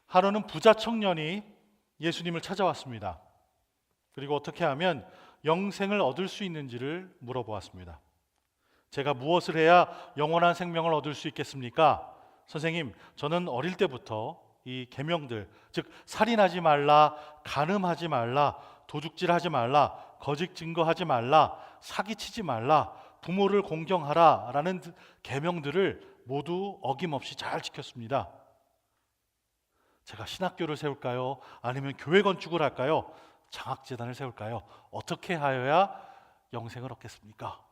하루는 부자 청년이 예수님을 찾아왔습니다. 그리고 어떻게 하면 영생을 얻을 수 있는지를 물어보았습니다. 제가 무엇을 해야 영원한 생명을 얻을 수 있겠습니까? 선생님, 저는 어릴 때부터 이 계명들, 즉 살인하지 말라, 간음하지 말라, 도둑질하지 말라, 거짓 증거하지 말라, 사기치지 말라, 부모를 공경하라 라는 계명들을 모두 어김없이 잘 지켰습니다. 제가 신학교를 세울까요? 아니면 교회 건축을 할까요? 장학재단을 세울까요? 어떻게 하여야 영생을 얻겠습니까?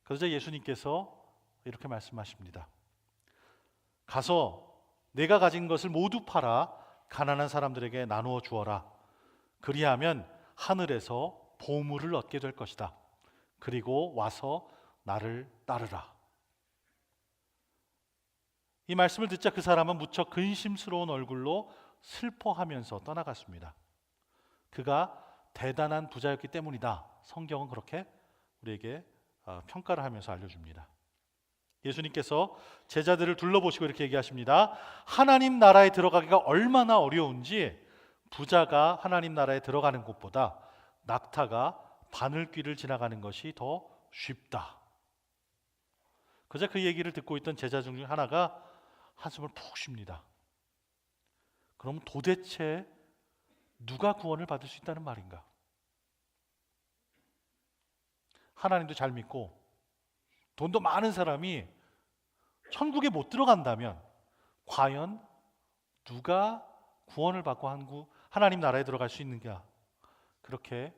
그러자 예수님께서 이렇게 말씀하십니다. 가서 내가 가진 것을 모두 팔아 가난한 사람들에게 나누어 주어라. 그리하면 하늘에서 보물을 얻게 될 것이다. 그리고 와서 나를 따르라. 이 말씀을 듣자 그 사람은 무척 근심스러운 얼굴로 슬퍼하면서 떠나갔습니다. 그가 대단한 부자였기 때문이다. 성경은 그렇게 우리에게 평가를 하면서 알려줍니다. 예수님께서 제자들을 둘러보시고 이렇게 얘기하십니다. 하나님 나라에 들어가기가 얼마나 어려운지 부자가 하나님 나라에 들어가는 곳보다 낙타가 바늘귀를 지나가는 것이 더 쉽다. 그저 그 얘기를 듣고 있던 제자 중 하나가 한숨을 푹 쉽니다. 그럼 도대체 누가 구원을 받을 수 있다는 말인가? 하나님도 잘 믿고 돈도 많은 사람이 천국에 못 들어간다면 과연 누가 구원을 받고 하나님 나라에 들어갈 수 있는가? 그렇게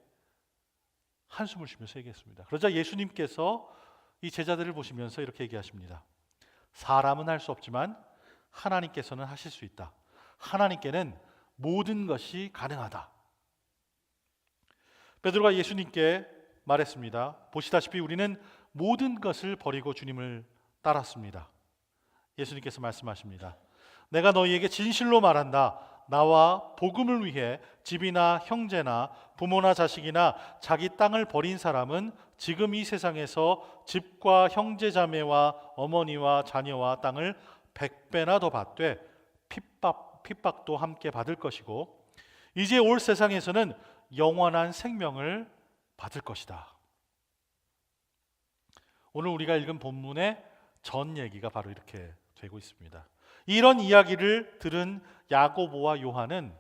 한숨을 쉬면서 얘기했습니다. 그러자 예수님께서 이 제자들을 보시면서 이렇게 얘기하십니다. 사람은 할 수 없지만 하나님께서는 하실 수 있다. 하나님께는 모든 것이 가능하다. 베드로가 예수님께 말했습니다. 보시다시피 우리는 모든 것을 버리고 주님을 따랐습니다. 예수님께서 말씀하십니다. 내가 너희에게 진실로 말한다. 나와 복음을 위해 집이나 형제나 부모나 자식이나 자기 땅을 버린 사람은 지금 이 세상에서 집과 형제 자매와 어머니와 자녀와 땅을 100배나 더 받되 핍박도 함께 받을 것이고 이제 올 세상에서는 영원한 생명을 받을 것이다. 오늘 우리가 읽은 본문의 전 얘기가 바로 이렇게 되고 있습니다. 이런 이야기를 들은 야고보와 요한은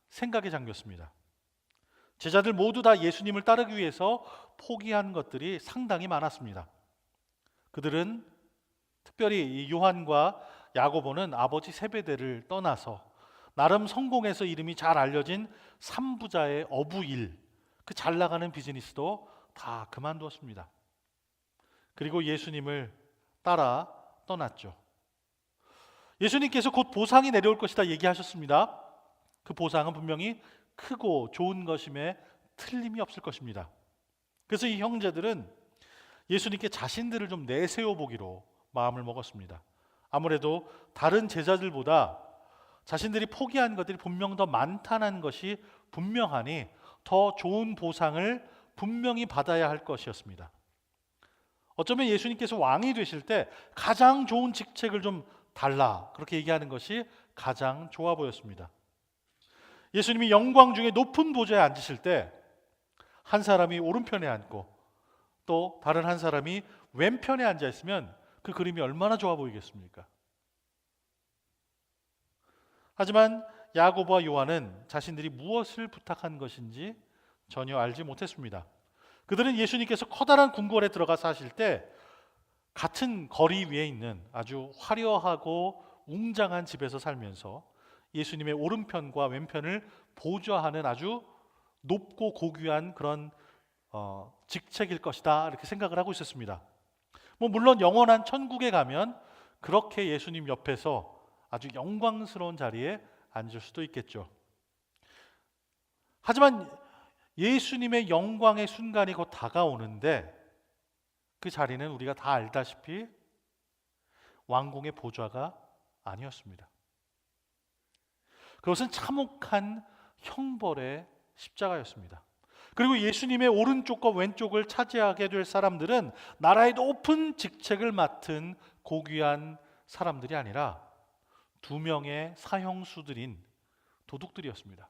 생각에 잠겼습니다. 제자들 모두 다 예수님을 따르기 위해서 포기한 것들이 상당히 많았습니다. 그들은 특별히 이 요한과 야고보는 아버지 세베대를 떠나서 나름 성공해서 이름이 잘 알려진 삼부자의 어부일, 그 잘 나가는 비즈니스도 다 그만두었습니다. 그리고 예수님을 따라 떠났죠. 예수님께서 곧 보상이 내려올 것이다 얘기하셨습니다. 그 보상은 분명히 크고 좋은 것임에 틀림이 없을 것입니다. 그래서 이 형제들은 예수님께 자신들을 좀 내세워 보기로 마음을 먹었습니다. 아무래도 다른 제자들보다 자신들이 포기한 것들이 분명 더 많다는 것이 분명하니 더 좋은 보상을 분명히 받아야 할 것이었습니다. 어쩌면 예수님께서 왕이 되실 때 가장 좋은 직책을 좀 달라 그렇게 얘기하는 것이 가장 좋아 보였습니다. 예수님이 영광 중에 높은 보좌에 앉으실 때 한 사람이 오른편에 앉고 또 다른 한 사람이 왼편에 앉아 있으면 그 그림이 얼마나 좋아 보이겠습니까? 하지만 야고보와 요한은 자신들이 무엇을 부탁한 것인지 전혀 알지 못했습니다. 그들은 예수님께서 커다란 궁궐에 들어가 사실 때 같은 거리 위에 있는 아주 화려하고 웅장한 집에서 살면서 예수님의 오른편과 왼편을 보좌하는 아주 높고 고귀한 그런 직책일 것이다 이렇게 생각을 하고 있었습니다. 물론 영원한 천국에 가면 그렇게 예수님 옆에서 아주 영광스러운 자리에 앉을 수도 있겠죠. 하지만 예수님의 영광의 순간이 곧 다가오는데 그 자리는 우리가 다 알다시피 왕궁의 보좌가 아니었습니다. 그것은 참혹한 형벌의 십자가였습니다. 그리고 예수님의 오른쪽과 왼쪽을 차지하게 될 사람들은 나라의 높은 직책을 맡은 고귀한 사람들이 아니라 두 명의 사형수들인 도둑들이었습니다.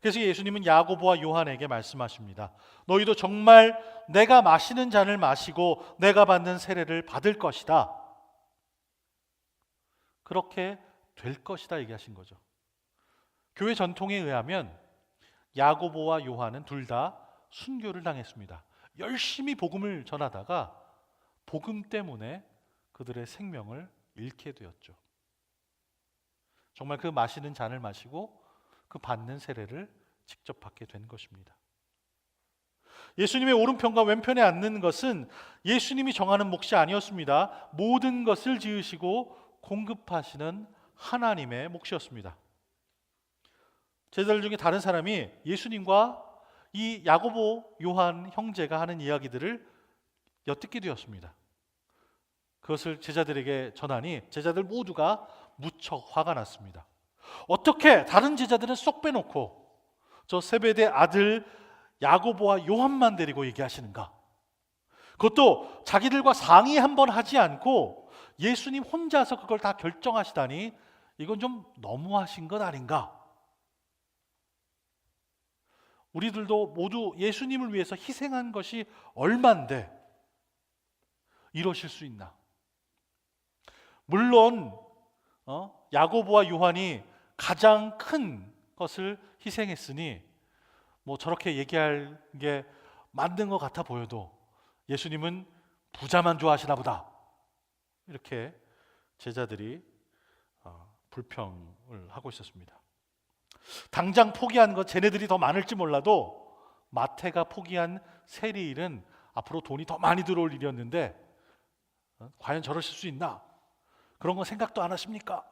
그래서 예수님은 야고보와 요한에게 말씀하십니다. 너희도 정말 내가 마시는 잔을 마시고 내가 받는 세례를 받을 것이다. 그렇게 될 것이다 얘기하신 거죠. 교회 전통에 의하면 야고보와 요한은 둘 다 순교를 당했습니다. 열심히 복음을 전하다가 복음 때문에 그들의 생명을 잃게 되었죠. 정말 그 마시는 잔을 마시고 그 받는 세례를 직접 받게 된 것입니다. 예수님의 오른편과 왼편에 앉는 것은 예수님이 정하는 몫이 아니었습니다. 모든 것을 지으시고 공급하시는 하나님의 몫이었습니다. 제자들 중에 다른 사람이 예수님과 이 야고보, 요한 형제가 하는 이야기들을 엿듣게 되었습니다. 그것을 제자들에게 전하니 제자들 모두가 무척 화가 났습니다. 어떻게 다른 제자들은 쏙 빼놓고 저 세베대 아들 야고보와 요한만 데리고 얘기하시는가? 그것도 자기들과 상의 한번 하지 않고 예수님 혼자서 그걸 다 결정하시다니 이건 좀 너무하신 것 아닌가? 우리들도 모두 예수님을 위해서 희생한 것이 얼만데 이러실 수 있나? 물론 야고보와 요한이 가장 큰 것을 희생했으니 뭐 저렇게 얘기할 게 맞는 것 같아 보여도 예수님은 부자만 좋아하시나 보다. 이렇게 제자들이 불평을 하고 있었습니다. 당장 포기한 것 쟤네들이 더 많을지 몰라도 마태가 포기한 세리일은 앞으로 돈이 더 많이 들어올 일이었는데 과연 저러실 수 있나? 그런 거 생각도 안 하십니까?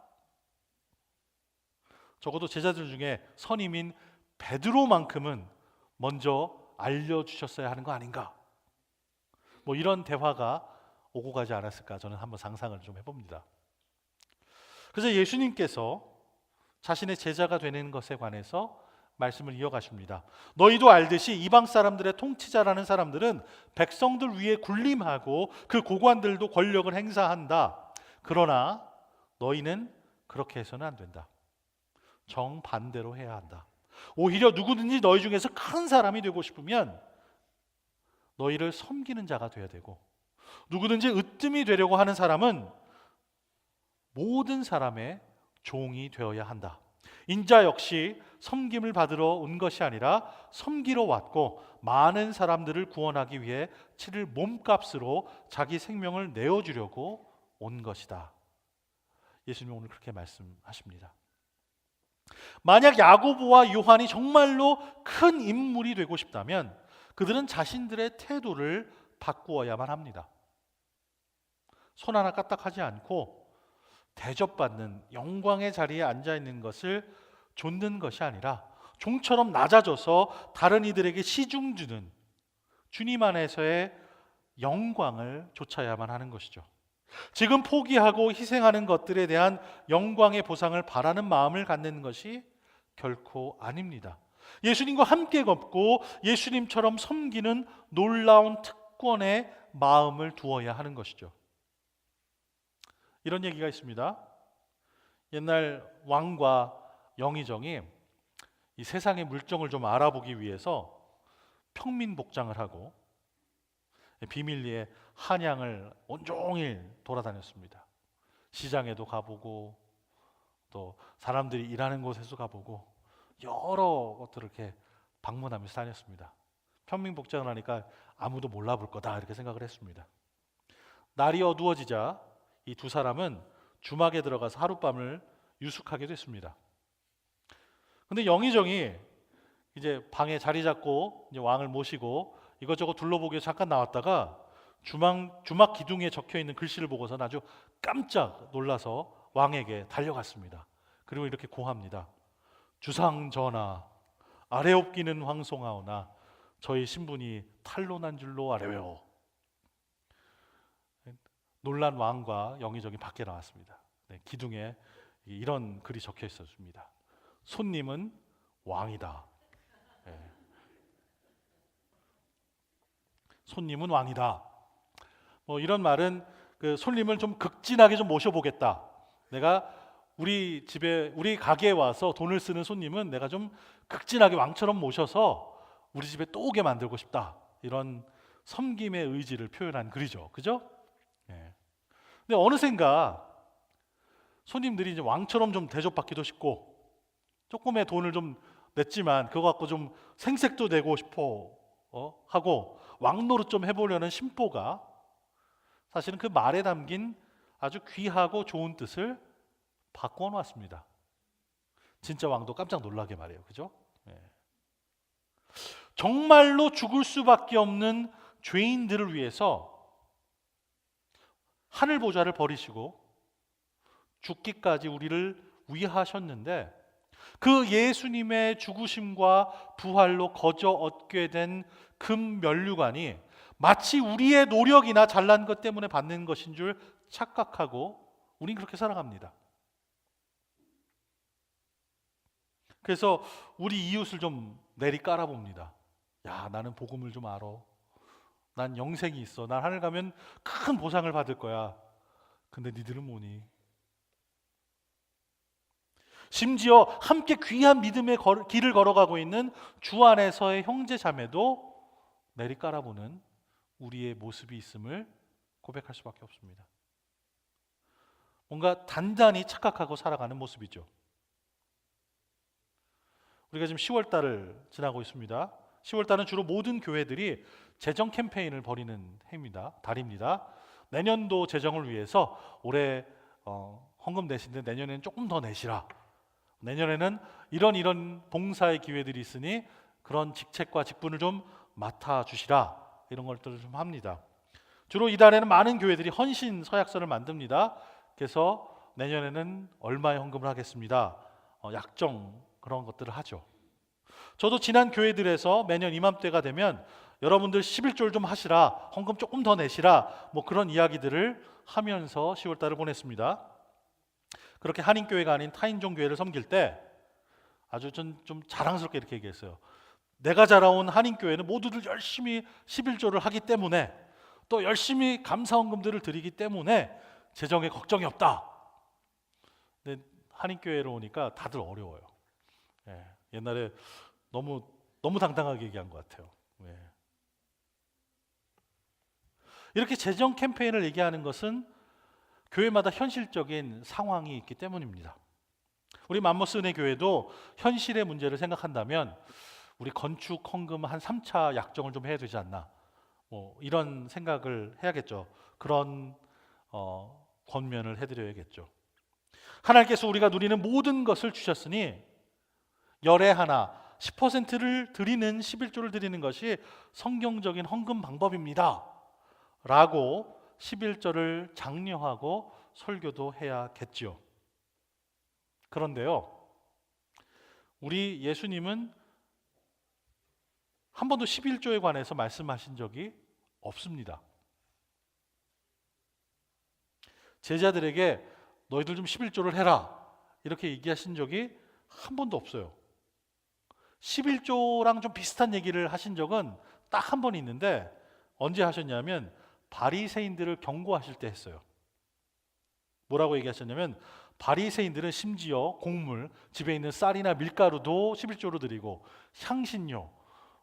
적어도 제자들 중에 선임인 베드로만큼은 먼저 알려주셨어야 하는 거 아닌가? 뭐 이런 대화가 오고 가지 않았을까 저는 한번 상상을 좀 해봅니다. 그래서 예수님께서 자신의 제자가 되는 것에 관해서 말씀을 이어가십니다. 너희도 알듯이 이방 사람들의 통치자라는 사람들은 백성들 위에 군림하고 그 고관들도 권력을 행사한다. 그러나 너희는 그렇게 해서는 안 된다. 정반대로 해야 한다. 오히려 누구든지 너희 중에서 큰 사람이 되고 싶으면 너희를 섬기는 자가 되어야 되고 누구든지 으뜸이 되려고 하는 사람은 모든 사람의 종이 되어야 한다. 인자 역시 섬김을 받으러 온 것이 아니라 섬기러 왔고 많은 사람들을 구원하기 위해 치를 몸값으로 자기 생명을 내어주려고 온 것이다. 예수님이 오늘 그렇게 말씀하십니다. 만약 야고보와 요한이 정말로 큰 인물이 되고 싶다면 그들은 자신들의 태도를 바꾸어야만 합니다. 손 하나 까딱하지 않고 대접받는 영광의 자리에 앉아있는 것을 좇는 것이 아니라 종처럼 낮아져서 다른 이들에게 시중 주는 주님 안에서의 영광을 좇아야만 하는 것이죠. 지금 포기하고 희생하는 것들에 대한 영광의 보상을 바라는 마음을 갖는 것이 결코 아닙니다. 예수님과 함께 걷고 예수님처럼 섬기는 놀라운 특권의 마음을 두어야 하는 것이죠. 이런 얘기가 있습니다. 옛날 왕과 영의정이 이 세상의 물정을 좀 알아보기 위해서 평민복장을 하고 비밀리에 한양을 온종일 돌아다녔습니다. 시장에도 가보고 또 사람들이 일하는 곳에도 가보고 여러 것들을 이렇게 방문하면서 다녔습니다. 평민복장을 하니까 아무도 몰라볼 거다 이렇게 생각을 했습니다. 날이 어두워지자 이 두 사람은 주막에 들어가서 하룻밤을 유숙하게 됐습니다. 근데 영의정이 이제 방에 자리 잡고 이제 왕을 모시고 이것저것 둘러보기 위해서 잠깐 나왔다가 주막 기둥에 적혀 있는 글씨를 보고서 아주 깜짝 놀라서 왕에게 달려갔습니다. 그리고 이렇게 고합니다. 주상 전하, 아래옵기는 황송하오나 저희 신분이 탄로난 줄로 아뢰요. 놀란 왕과 영의정이 밖에 나왔습니다. 기둥에 이런 글이 적혀 있었습니다. 손님은 왕이다. 손님은 왕이다. 뭐 이런 말은 그 손님을 좀 극진하게 좀 모셔보겠다. 내가 우리 집에 우리 가게에 와서 돈을 쓰는 손님은 내가 좀 극진하게 왕처럼 모셔서 우리 집에 또 오게 만들고 싶다. 이런 섬김의 의지를 표현한 글이죠. 그죠? 예. 근데 어느샌가 손님들이 이제 왕처럼 좀 대접받기도 싶고 조금의 돈을 좀 냈지만 그거 갖고 좀 생색도 내고 싶어 하고 왕노릇 좀 해보려는 심보가 사실은 그 말에 담긴 아주 귀하고 좋은 뜻을 바꿔놨습니다. 진짜 왕도 깜짝 놀라게 말이에요. 그죠? 예. 정말로 죽을 수밖에 없는 죄인들을 위해서 하늘 보좌를 버리시고 죽기까지 우리를 위하셨는데 그 예수님의 죽으심과 부활로 거저 얻게 된 금 면류관이 마치 우리의 노력이나 잘난 것 때문에 받는 것인 줄 착각하고 우린 그렇게 살아갑니다. 그래서 우리 이웃을 좀 내리 깔아봅니다. 야, 나는 복음을 좀 알아. 난 영생이 있어. 난 하늘 가면 큰 보상을 받을 거야. 근데 니들은 뭐니? 심지어 함께 귀한 믿음의 길을 걸어가고 있는 주 안에서의 형제 자매도 내리 깔아보는 우리의 모습이 있음을 고백할 수밖에 없습니다. 뭔가 단단히 착각하고 살아가는 모습이죠. 우리가 지금 10월 달을 지나고 있습니다. 10월 달은 주로 모든 교회들이 재정 캠페인을 벌이는 달입니다. 내년도 재정을 위해서 올해 헌금 내신데 내년에는 조금 더 내시라. 내년에는 이런 봉사의 기회들이 있으니 그런 직책과 직분을 좀 맡아주시라. 이런 것들을 좀 합니다. 주로 이달에는 많은 교회들이 헌신 서약서를 만듭니다. 그래서 내년에는 얼마의 헌금을 하겠습니다. 약정 그런 것들을 하죠. 저도 지난 교회들에서 매년 이맘때가 되면 여러분들 11조를 좀 하시라, 헌금 조금 더 내시라, 뭐 그런 이야기들을 하면서 10월 달을 보냈습니다. 그렇게 한인교회가 아닌 타인종 교회를 섬길 때 아주 좀 자랑스럽게 이렇게 얘기했어요. 내가 자라온 한인교회는 모두들 열심히 11조를 하기 때문에 또 열심히 감사헌금들을 드리기 때문에 재정에 걱정이 없다. 근데 한인교회로 오니까 다들 어려워요. 예, 옛날에 너무 당당하게 얘기한 것 같아요. 예. 이렇게 재정 캠페인을 얘기하는 것은 교회마다 현실적인 상황이 있기 때문입니다. 우리 맘모스 은혜 교회도 현실의 문제를 생각한다면 우리 건축 헌금 한 3차 약정을 좀 해야 되지 않나, 뭐 이런 생각을 해야겠죠. 그런 권면을 해드려야겠죠. 하나님께서 우리가 누리는 모든 것을 주셨으니 열의 하나 10%를 드리는 11조를 드리는 것이 성경적인 헌금 방법입니다 라고 11조를 장려하고 설교도 해야겠죠. 그런데요, 우리 예수님은 한 번도 11조에 관해서 말씀하신 적이 없습니다. 제자들에게 너희들 좀 11조를 해라 이렇게 얘기하신 적이 한 번도 없어요. 11조랑 좀 비슷한 얘기를 하신 적은 딱 한 번 있는데 언제 하셨냐면 바리새인들을 경고하실 때 했어요. 뭐라고 얘기하셨냐면 바리새인들은 심지어 곡물, 집에 있는 쌀이나 밀가루도 11조로 드리고 향신료,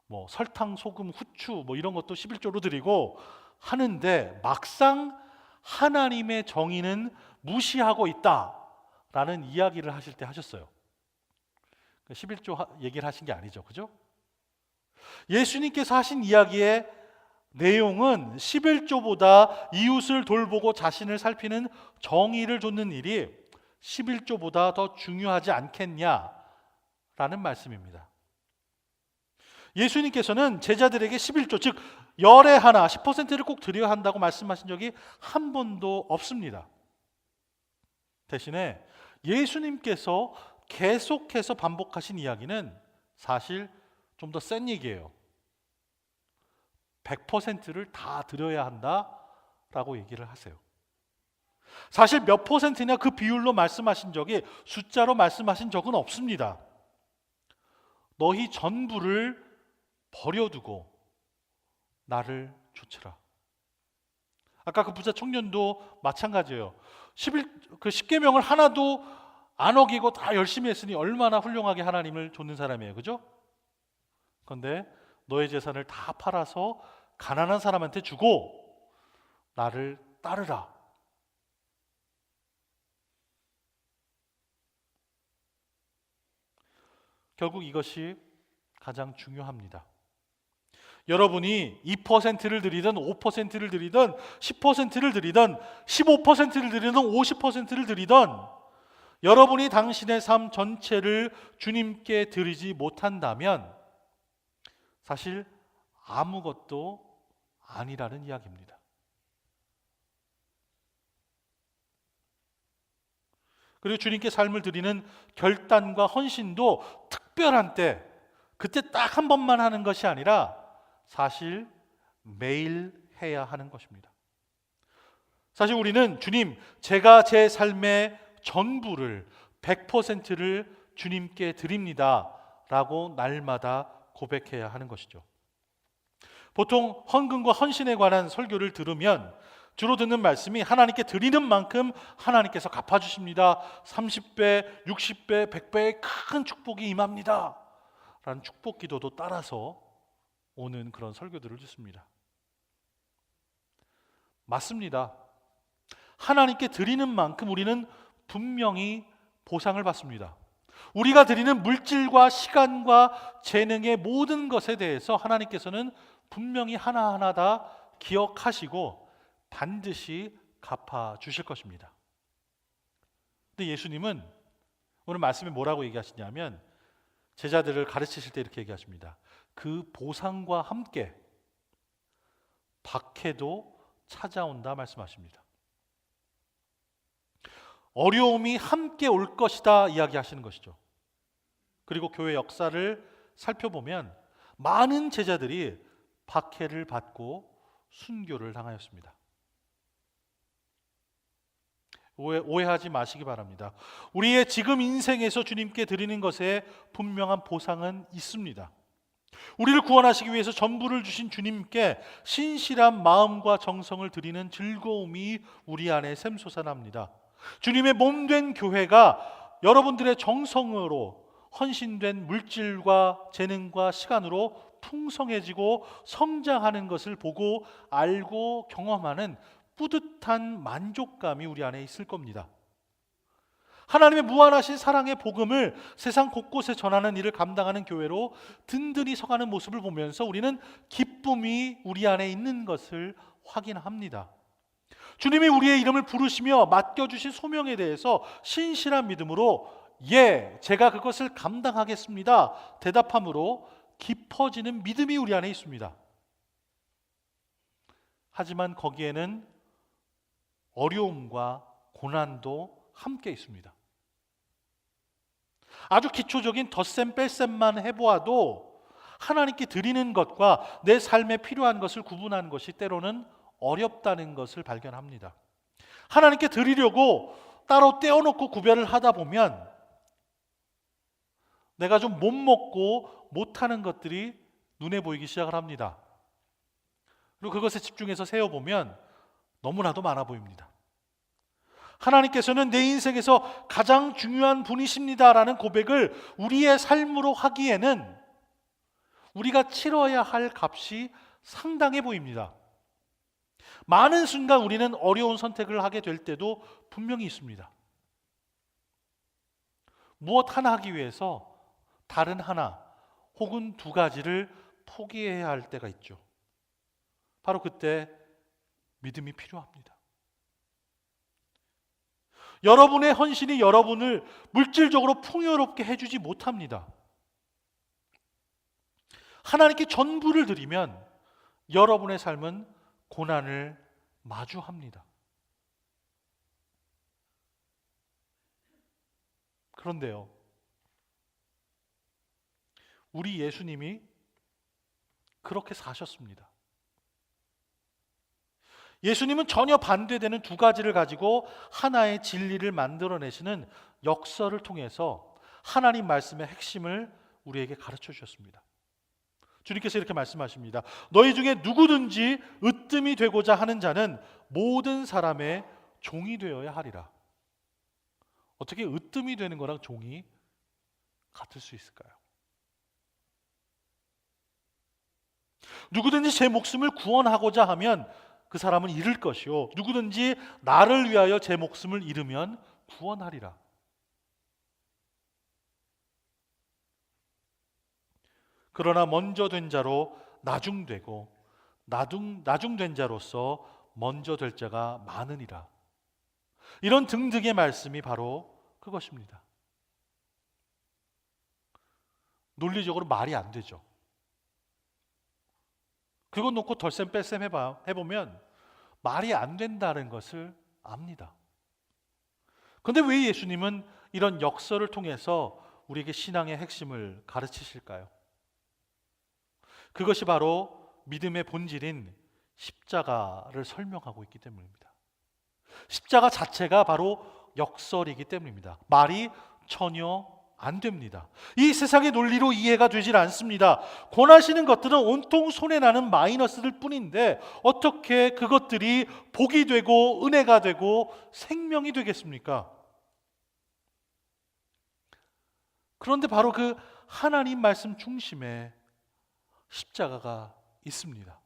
뭐 설탕, 소금, 후추 뭐 이런 것도 11조로 드리고 하는데 막상 하나님의 정의는 무시하고 있다라는 이야기를 하실 때 하셨어요. 11조 얘기를 하신 게 아니죠. 그죠? 예수님께서 하신 이야기의 내용은 11조보다 이웃을 돌보고 자신을 살피는 정의를 좇는 일이 11조보다 더 중요하지 않겠냐라는 말씀입니다. 예수님께서는 제자들에게 11조, 즉 열의 하나 10%를 꼭 드려야 한다고 말씀하신 적이 한 번도 없습니다. 대신에 예수님께서 계속해서 반복하신 이야기는 사실 좀 더 센 얘기예요. 100%를 다 드려야 한다라고 얘기를 하세요. 사실 몇 퍼센트냐 그 비율로 말씀하신 적이, 숫자로 말씀하신 적은 없습니다. 너희 전부를 버려두고 나를 좇으라. 아까 그 부자 청년도 마찬가지예요. 10계명을 하나도 안 어기고 다 열심히 했으니 얼마나 훌륭하게 하나님을 좇는 사람이에요. 그죠? 그런데 너의 재산을 다 팔아서 가난한 사람한테 주고 나를 따르라. 결국 이것이 가장 중요합니다. 여러분이 2%를 드리든 5%를 드리든 10%를 드리든 15%를 드리든 50%를 드리든 여러분이 당신의 삶 전체를 주님께 드리지 못한다면 사실 아무것도 아니라는 이야기입니다. 그리고 주님께 삶을 드리는 결단과 헌신도 특별한 때, 그때 딱 한 번만 하는 것이 아니라 사실 매일 해야 하는 것입니다. 사실 우리는 주님, 제가 제 삶의 전부를 100%를 주님께 드립니다 라고 날마다 고백해야 하는 것이죠. 보통 헌금과 헌신에 관한 설교를 들으면 주로 듣는 말씀이 하나님께 드리는 만큼 하나님께서 갚아주십니다. 30배, 60배, 100배의 큰 축복이 임합니다 라는 축복 기도도 따라서 오는 그런 설교들을 듣습니다. 맞습니다. 하나님께 드리는 만큼 우리는 분명히 보상을 받습니다. 우리가 드리는 물질과 시간과 재능의 모든 것에 대해서 하나님께서는 분명히 하나하나 다 기억하시고 반드시 갚아주실 것입니다. 근데 예수님은 오늘 말씀에 뭐라고 얘기하시냐면 제자들을 가르치실 때 이렇게 얘기하십니다. 그 보상과 함께 박해도 찾아온다 말씀하십니다. 어려움이 함께 올 것이다 이야기하시는 것이죠. 그리고 교회 역사를 살펴보면 많은 제자들이 박해를 받고 순교를 당하였습니다. 오해하지 마시기 바랍니다. 우리의 지금 인생에서 주님께 드리는 것에 분명한 보상은 있습니다. 우리를 구원하시기 위해서 전부를 주신 주님께 신실한 마음과 정성을 드리는 즐거움이 우리 안에 샘솟아납니다. 주님의 몸된 교회가 여러분들의 정성으로 헌신된 물질과 재능과 시간으로 풍성해지고 성장하는 것을 보고 알고 경험하는 뿌듯한 만족감이 우리 안에 있을 겁니다. 하나님의 무한하신 사랑의 복음을 세상 곳곳에 전하는 일을 감당하는 교회로 든든히 서가는 모습을 보면서 우리는 기쁨이 우리 안에 있는 것을 확인합니다. 주님이 우리의 이름을 부르시며 맡겨주신 소명에 대해서 신실한 믿음으로 예, 제가 그것을 감당하겠습니다 대답함으로 깊어지는 믿음이 우리 안에 있습니다. 하지만 거기에는 어려움과 고난도 함께 있습니다. 아주 기초적인 덧셈 뺄셈만 해보아도 하나님께 드리는 것과 내 삶에 필요한 것을 구분하는 것이 때로는 어렵다는 것을 발견합니다. 하나님께 드리려고 따로 떼어놓고 구별을 하다 보면 내가 좀 못 먹고 못하는 것들이 눈에 보이기 시작을 합니다. 그리고 그것에 집중해서 세어보면 너무나도 많아 보입니다. 하나님께서는 내 인생에서 가장 중요한 분이십니다라는 고백을 우리의 삶으로 하기에는 우리가 치러야 할 값이 상당해 보입니다. 많은 순간 우리는 어려운 선택을 하게 될 때도 분명히 있습니다. 무엇 하나 하기 위해서 다른 하나 혹은 두 가지를 포기해야 할 때가 있죠. 바로 그때 믿음이 필요합니다. 여러분의 헌신이 여러분을 물질적으로 풍요롭게 해주지 못합니다. 하나님께 전부를 드리면 여러분의 삶은 고난을 마주합니다. 그런데요, 우리 예수님이 그렇게 사셨습니다. 예수님은 전혀 반대되는 두 가지를 가지고 하나의 진리를 만들어내시는 역설을 통해서 하나님 말씀의 핵심을 우리에게 가르쳐 주셨습니다. 주님께서 이렇게 말씀하십니다. 너희 중에 누구든지 으뜸이 되고자 하는 자는 모든 사람의 종이 되어야 하리라. 어떻게 으뜸이 되는 거랑 종이 같을 수 있을까요? 누구든지 제 목숨을 구원하고자 하면 그 사람은 잃을 것이요, 누구든지 나를 위하여 제 목숨을 잃으면 구원하리라. 그러나 먼저 된 자로 나중되고 나중된 자로서 먼저 될 자가 많으니라. 이런 등등의 말씀이 바로 그것입니다. 논리적으로 말이 안 되죠. 그거 놓고 덜셈 뺄셈 해보면 말이 안 된다는 것을 압니다. 그런데 왜 예수님은 이런 역설을 통해서 우리에게 신앙의 핵심을 가르치실까요? 그것이 바로 믿음의 본질인 십자가를 설명하고 있기 때문입니다. 십자가 자체가 바로 역설이기 때문입니다. 말이 전혀 안 됩니다. 이 세상의 논리로 이해가 되질 않습니다. 권하시는 것들은 온통 손해나는 마이너스들 뿐인데 어떻게 그것들이 복이 되고 은혜가 되고 생명이 되겠습니까? 그런데 바로 그 하나님 말씀 중심에 십자가가 있습니다.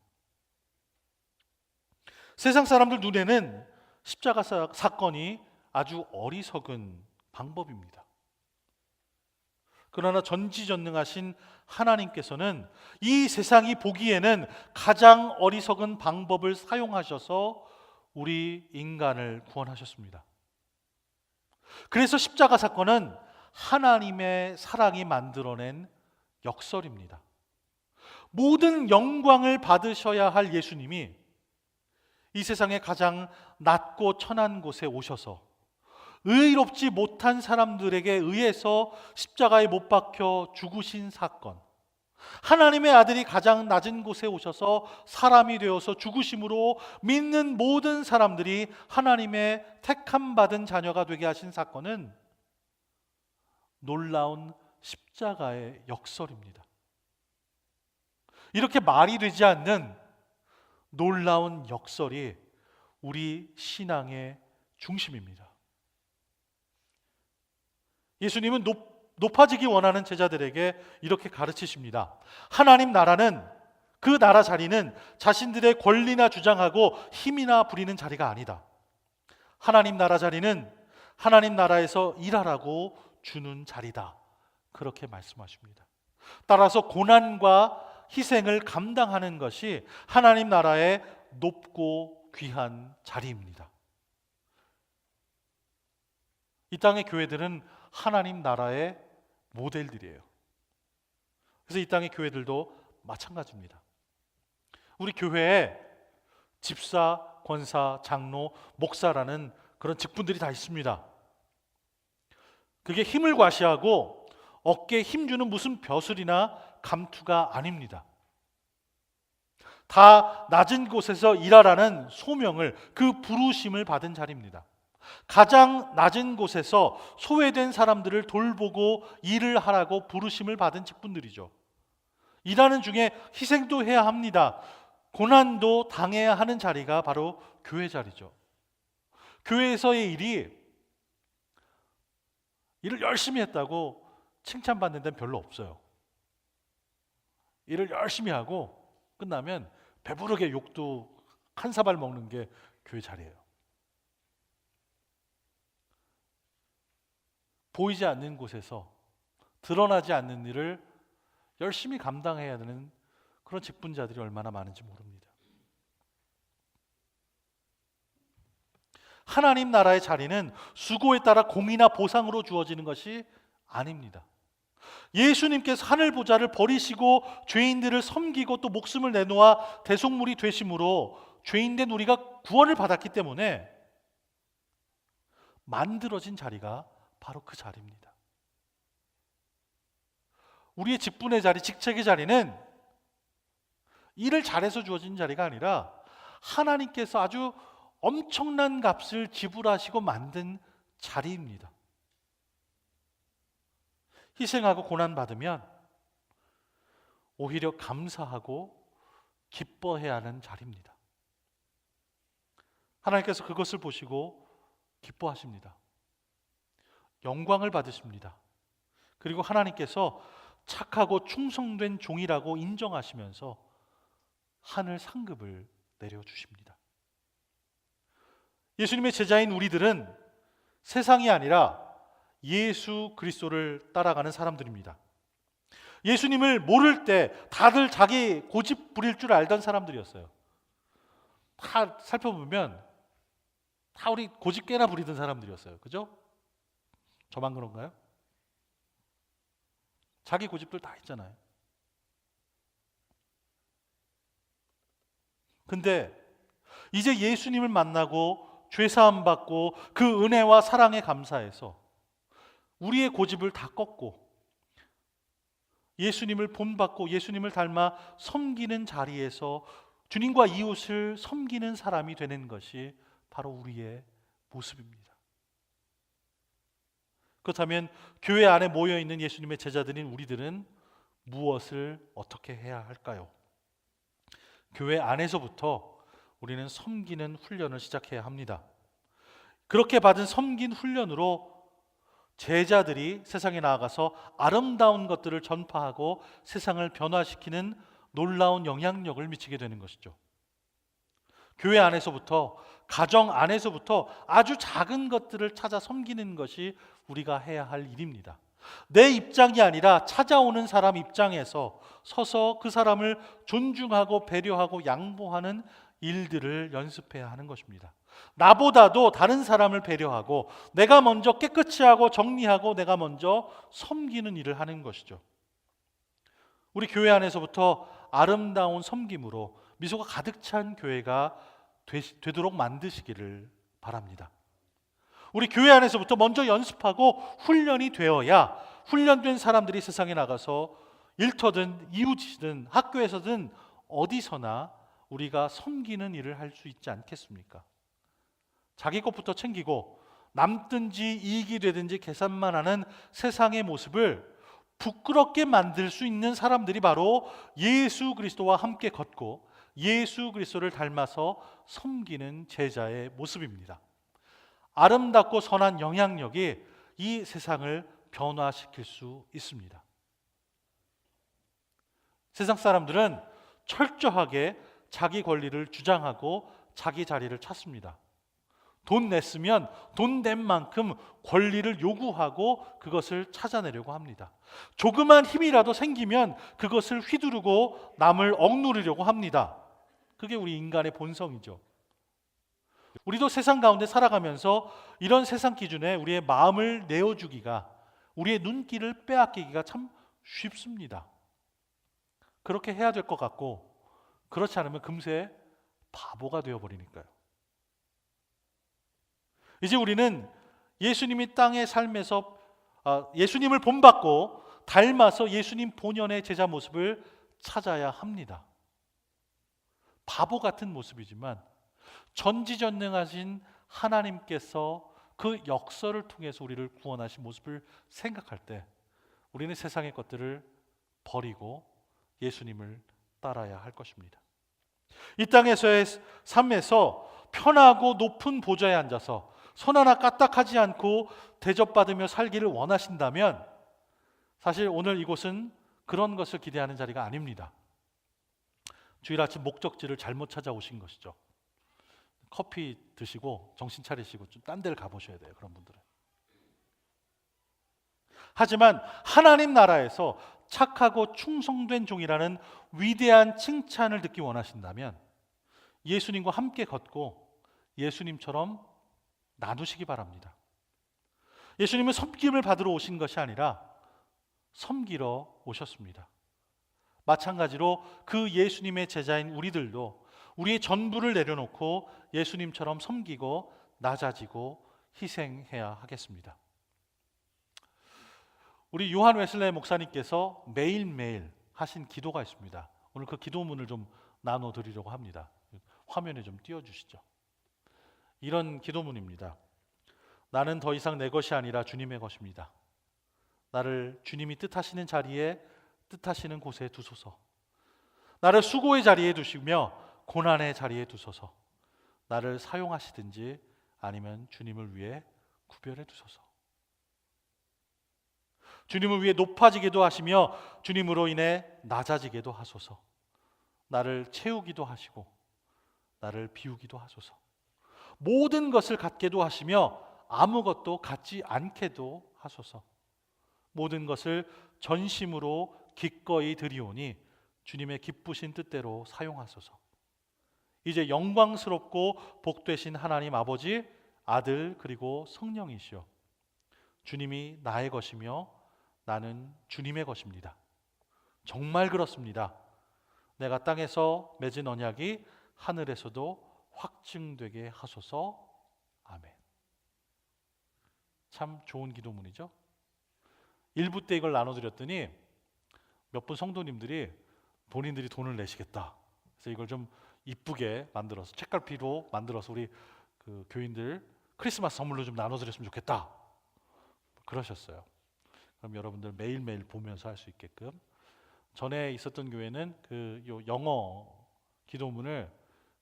세상 사람들 눈에는 십자가 사건이 아주 어리석은 방법입니다. 그러나 전지전능하신 하나님께서는 이 세상이 보기에는 가장 어리석은 방법을 사용하셔서 우리 인간을 구원하셨습니다. 그래서 십자가 사건은 하나님의 사랑이 만들어낸 역설입니다. 모든 영광을 받으셔야 할 예수님이 이 세상의 가장 낮고 천한 곳에 오셔서 의롭지 못한 사람들에게 의해서 십자가에 못 박혀 죽으신 사건, 하나님의 아들이 가장 낮은 곳에 오셔서 사람이 되어서 죽으심으로 믿는 모든 사람들이 하나님의 택함 받은 자녀가 되게 하신 사건은 놀라운 십자가의 역설입니다. 이렇게 말이 되지 않는 놀라운 역설이 우리 신앙의 중심입니다. 예수님은 높아지기 원하는 제자들에게 이렇게 가르치십니다. 하나님 나라는, 그 나라 자리는 자신들의 권리나 주장하고 힘이나 부리는 자리가 아니다. 하나님 나라 자리는 하나님 나라에서 일하라고 주는 자리다. 그렇게 말씀하십니다. 따라서 고난과 희생을 감당하는 것이 하나님 나라의 높고 귀한 자리입니다. 이 땅의 교회들은 하나님 나라의 모델들이에요. 그래서 이 땅의 교회들도 마찬가지입니다. 우리 교회에 집사, 권사, 장로, 목사라는 그런 직분들이 다 있습니다. 그게 힘을 과시하고 어깨에 힘주는 무슨 벼슬이나 감투가 아닙니다. 다 낮은 곳에서 일하라는 소명을, 그 부르심을 받은 자리입니다. 가장 낮은 곳에서 소외된 사람들을 돌보고 일을 하라고 부르심을 받은 직분들이죠. 일하는 중에 희생도 해야 합니다. 고난도 당해야 하는 자리가 바로 교회 자리죠. 교회에서의 일을 열심히 했다고 칭찬받는 데는 별로 없어요. 일을 열심히 하고 끝나면 배부르게 욕도 한 사발 먹는 게 교회 자리예요. 보이지 않는 곳에서 드러나지 않는 일을 열심히 감당해야 되는 그런 직분자들이 얼마나 많은지 모릅니다. 하나님 나라의 자리는 수고에 따라 공이나 보상으로 주어지는 것이 아닙니다. 예수님께서 하늘 보좌를 버리시고 죄인들을 섬기고 또 목숨을 내놓아 대속물이 되심으로 죄인된 우리가 구원을 받았기 때문에 만들어진 자리가 바로 그 자리입니다. 우리의 직분의 자리, 직책의 자리는 일을 잘해서 주어진 자리가 아니라 하나님께서 아주 엄청난 값을 지불하시고 만든 자리입니다. 희생하고 고난받으면 오히려 감사하고 기뻐해야 하는 자리입니다. 하나님께서 그것을 보시고 기뻐하십니다. 영광을 받으십니다. 그리고 하나님께서 착하고 충성된 종이라고 인정하시면서 하늘 상급을 내려주십니다. 예수님의 제자인 우리들은 세상이 아니라 예수 그리스도를 따라가는 사람들입니다. 예수님을 모를 때 다들 자기 고집 부릴 줄 알던 사람들이었어요. 다 살펴보면 다 우리 고집 꽤나 부리던 사람들이었어요. 그죠? 저만 그런가요? 자기 고집들 다 있잖아요. 근데 이제 예수님을 만나고 죄사함 받고 그 은혜와 사랑에 감사해서 우리의 고집을 다 꺾고 예수님을 본받고 예수님을 닮아 섬기는 자리에서 주님과 이웃을 섬기는 사람이 되는 것이 바로 우리의 모습입니다. 그렇다면 교회 안에 모여있는 예수님의 제자들인 우리들은 무엇을 어떻게 해야 할까요? 교회 안에서부터 우리는 섬기는 훈련을 시작해야 합니다. 그렇게 받은 섬긴 훈련으로 제자들이 세상에 나아가서 아름다운 것들을 전파하고 세상을 변화시키는 놀라운 영향력을 미치게 되는 것이죠. 교회 안에서부터, 가정 안에서부터 아주 작은 것들을 찾아 섬기는 것이 우리가 해야 할 일입니다. 내 입장이 아니라 찾아오는 사람 입장에서 서서 그 사람을 존중하고 배려하고 양보하는 일들을 연습해야 하는 것입니다. 나보다도 다른 사람을 배려하고 내가 먼저 깨끗이 하고 정리하고 내가 먼저 섬기는 일을 하는 것이죠. 우리 교회 안에서부터 아름다운 섬김으로 미소가 가득 찬 교회가 되도록 만드시기를 바랍니다. 우리 교회 안에서부터 먼저 연습하고 훈련이 되어야 훈련된 사람들이 세상에 나가서 일터든 이웃이든 학교에서든 어디서나 우리가 섬기는 일을 할 수 있지 않겠습니까? 자기 것부터 챙기고 남든지 이익이 되든지 계산만 하는 세상의 모습을 부끄럽게 만들 수 있는 사람들이 바로 예수 그리스도와 함께 걷고 예수 그리스도를 닮아서 섬기는 제자의 모습입니다. 아름답고 선한 영향력이 이 세상을 변화시킬 수 있습니다. 세상 사람들은 철저하게 자기 권리를 주장하고 자기 자리를 찾습니다. 돈 냈으면 돈 낸 만큼 권리를 요구하고 그것을 찾아내려고 합니다. 조그만 힘이라도 생기면 그것을 휘두르고 남을 억누르려고 합니다. 그게 우리 인간의 본성이죠. 우리도 세상 가운데 살아가면서 이런 세상 기준에 우리의 마음을 내어주기가, 우리의 눈길을 빼앗기기가 참 쉽습니다. 그렇게 해야 될 것 같고 그렇지 않으면 금세 바보가 되어버리니까요. 이제 우리는 예수님이 땅의 삶에서 예수님을 본받고 닮아서 예수님 본연의 제자 모습을 찾아야 합니다. 바보 같은 모습이지만 전지전능하신 하나님께서 그 역사를 통해서 우리를 구원하신 모습을 생각할 때 우리는 세상의 것들을 버리고 예수님을 따라야 할 것입니다. 이 땅에서의 삶에서 편하고 높은 보좌에 앉아서 손 하나 까딱하지 않고 대접받으며 살기를 원하신다면 사실 오늘 이곳은 그런 것을 기대하는 자리가 아닙니다. 주일 아침 목적지를 잘못 찾아오신 것이죠. 커피 드시고 정신 차리시고 좀 딴 데를 가보셔야 돼요. 그런 분들은. 하지만 하나님 나라에서 착하고 충성된 종이라는 위대한 칭찬을 듣기 원하신다면 예수님과 함께 걷고 예수님처럼 나누시기 바랍니다. 예수님은 섬김을 받으러 오신 것이 아니라 섬기러 오셨습니다. 마찬가지로 그 예수님의 제자인 우리들도 우리의 전부를 내려놓고 예수님처럼 섬기고 낮아지고 희생해야 하겠습니다. 우리 요한 웨슬레 목사님께서 매일매일 하신 기도가 있습니다. 오늘 그 기도문을 좀 나눠드리려고 합니다. 화면에 좀 띄워주시죠. 이런 기도문입니다. 나는 더 이상 내 것이 아니라 주님의 것입니다. 나를 주님이 뜻하시는 자리에 뜻하시는 곳에 두소서. 나를 수고의 자리에 두시며 고난의 자리에 두소서. 나를 사용하시든지 아니면 주님을 위해 구별해 두소서. 주님을 위해 높아지기도 하시며 주님으로 인해 낮아지기도 하소서. 나를 채우기도 하시고 나를 비우기도 하소서. 모든 것을 갖게도 하시며 아무것도 갖지 않게도 하소서. 모든 것을 전심으로 기꺼이 드리오니 주님의 기쁘신 뜻대로 사용하소서. 이제 영광스럽고 복되신 하나님 아버지, 아들 그리고 성령이시여, 주님이 나의 것이며 나는 주님의 것입니다. 정말 그렇습니다. 내가 땅에서 맺은 언약이 하늘에서도 확증되게 하소서. 아멘. 참 좋은 기도문이죠. 1부 때 이걸 나눠드렸더니 몇 분 성도님들이 본인들이 돈을 내시겠다. 그래서 이걸 좀 이쁘게 만들어서 책갈피로 만들어서 우리 그 교인들 크리스마스 선물로 좀 나눠드렸으면 좋겠다. 그러셨어요. 그럼 여러분들 매일매일 보면서 할 수 있게끔. 전에 있었던 교회는 그 영어 기도문을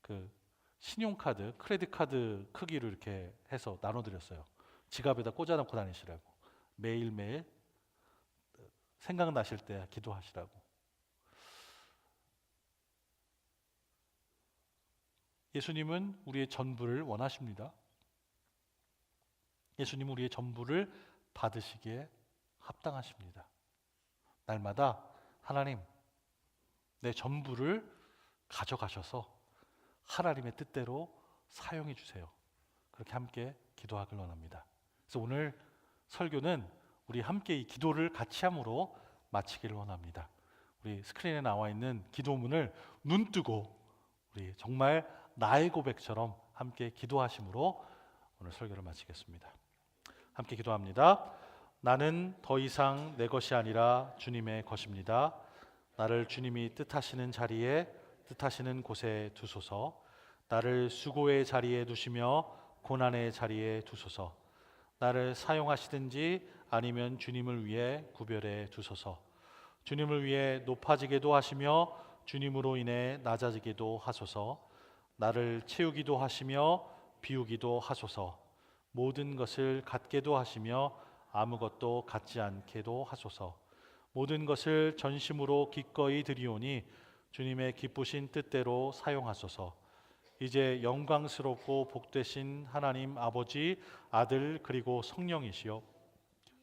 그 신용카드, 크레딧 카드 크기로 이렇게 해서 나눠드렸어요. 지갑에다 꽂아놓고 다니시라고. 매일매일 생각나실 때 기도하시라고. 예수님은 우리의 전부를 원하십니다. 예수님은 우리의 전부를 받으시기에 합당하십니다. 날마다 하나님, 내 전부를 가져가셔서 하나님의 뜻대로 사용해 주세요. 그렇게 함께 기도하길 원합니다. 그래서 오늘 설교는 우리 함께 이 기도를 같이 함으로 마치기를 원합니다. 우리 스크린에 나와 있는 기도문을 눈 뜨고 우리 정말 나의 고백처럼 함께 기도하심으로 오늘 설교를 마치겠습니다. 함께 기도합니다. 나는 더 이상 내 것이 아니라 주님의 것입니다. 나를 주님이 뜻하시는 자리에, 뜻하시는 곳에 두소서. 나를 수고의 자리에 두시며 고난의 자리에 두소서. 나를 사용하시든지 아니면 주님을 위해 구별해 두소서. 주님을 위해 높아지게도 하시며 주님으로 인해 낮아지게도 하소서. 나를 채우기도 하시며 비우기도 하소서. 모든 것을 갖게도 하시며 아무것도 갖지 않게도 하소서. 모든 것을 전심으로 기꺼이 드리오니 주님의 기쁘신 뜻대로 사용하소서. 이제 영광스럽고 복되신 하나님 아버지, 아들 그리고 성령이시여,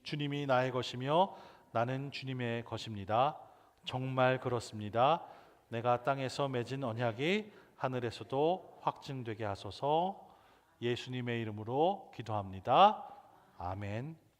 주님이 나의 것이며 나는 주님의 것입니다. 정말 그렇습니다. 내가 땅에서 맺은 언약이 하늘에서도 확증되게 하소서. 예수님의 이름으로 기도합니다. 아멘.